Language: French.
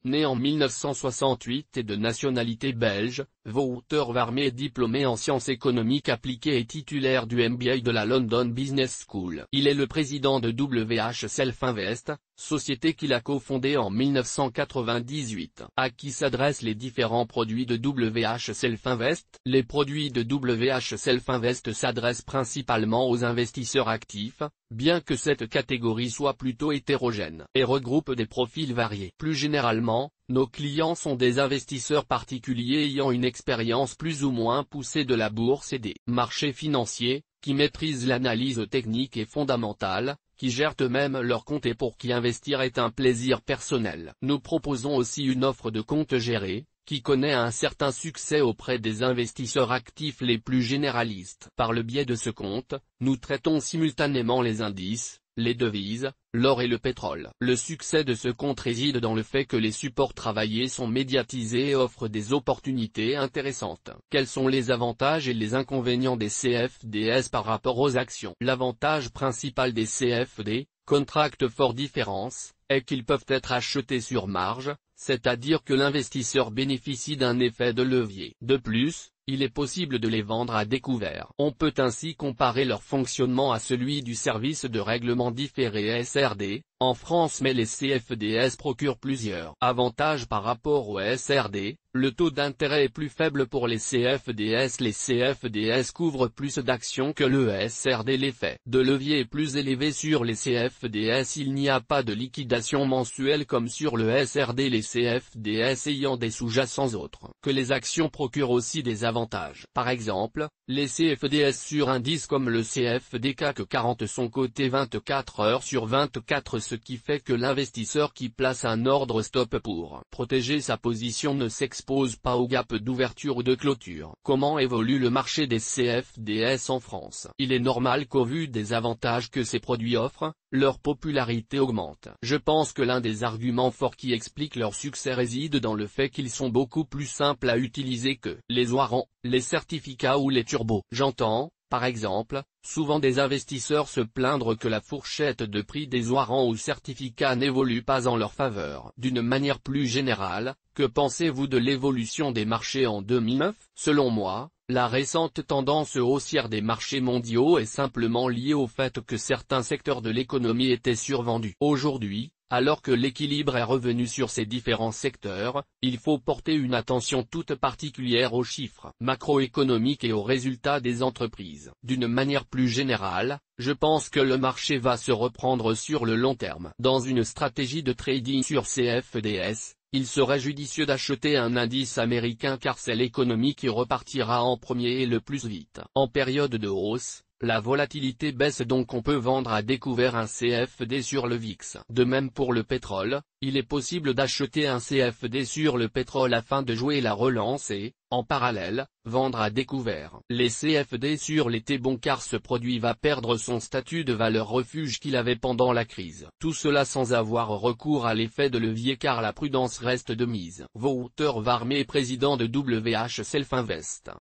né en 1968 et de nationalité belge, Wouter Warmé est diplômé en sciences économiques appliquées et titulaire du MBA de la London Business School. Il est le président de WH Self Invest, société qu'il a cofondée en 1998. À qui s'adressent les différents produits de WH Self Invest? Les produits de WH Self Invest s'adressent principalement aux investisseurs actifs, bien que cette catégorie soit plutôt hétérogène, et regroupe des profils variés. Plus généralement, nos clients sont des investisseurs particuliers ayant une expérience plus ou moins poussée de la bourse et des marchés financiers, qui maîtrisent l'analyse technique et fondamentale, qui gèrent eux-mêmes leur compte et pour qui investir est un plaisir personnel. Nous proposons aussi une offre de compte géré, qui connaît un certain succès auprès des investisseurs actifs les plus généralistes. Par le biais de ce compte, nous traitons simultanément les indices, les devises, l'or et le pétrole. Le succès de ce compte réside dans le fait que les supports travaillés sont médiatisés et offrent des opportunités intéressantes. Quels sont les avantages et les inconvénients des CFDS par rapport aux actions? L'avantage principal des CFD, Contract for Difference, est qu'ils peuvent être achetés sur marge, c'est-à-dire que l'investisseur bénéficie d'un effet de levier. De plus, il est possible de les vendre à découvert. On peut ainsi comparer leur fonctionnement à celui du service de règlement différé SRD, en France, mais les CFDS procurent plusieurs avantages par rapport au SRD. Le taux d'intérêt est plus faible pour les CFDS. Les CFDS couvrent plus d'actions que le SRD. L'effet de levier est plus élevé sur les CFDS. Il n'y a pas de liquidation mensuelle comme sur le SRD. Les CFDS ayant des sous-jacents autres que les actions procurent aussi des avantages. Par exemple, les CFDS sur indices comme le CFD CAC 40 sont cotés 24 heures sur 24, ce qui fait que l'investisseur qui place un ordre stop pour protéger sa position ne s'expose pas au gap d'ouverture ou de clôture. Comment évolue le marché des CFDS en France? Il est normal qu'au vu des avantages que ces produits offrent, leur popularité augmente. Je pense que l'un des arguments forts qui explique leur succès réside dans le fait qu'ils sont beaucoup plus simples à utiliser que les warrants, les certificats ou les turbos. J'entends, par exemple, souvent des investisseurs se plaindre que la fourchette de prix des warrants ou certificats n'évolue pas en leur faveur. D'une manière plus générale, que pensez-vous de l'évolution des marchés en 2009? Selon moi, la récente tendance haussière des marchés mondiaux est simplement liée au fait que certains secteurs de l'économie étaient survendus. Aujourd'hui, alors que l'équilibre est revenu sur ces différents secteurs, il faut porter une attention toute particulière aux chiffres macroéconomiques et aux résultats des entreprises. D'une manière plus générale, je pense que le marché va se reprendre sur le long terme. Dans une stratégie de trading sur CFDS, il serait judicieux d'acheter un indice américain car c'est l'économie qui repartira en premier et le plus vite. En période de hausse, la volatilité baisse donc on peut vendre à découvert un CFD sur le VIX. De même pour le pétrole, il est possible d'acheter un CFD sur le pétrole afin de jouer la relance et, en parallèle, vendre à découvert les CFD sur les T-bons car ce produit va perdre son statut de valeur refuge qu'il avait pendant la crise. Tout cela sans avoir recours à l'effet de levier car la prudence reste de mise. Wouter Warmé est président de WH Self Invest.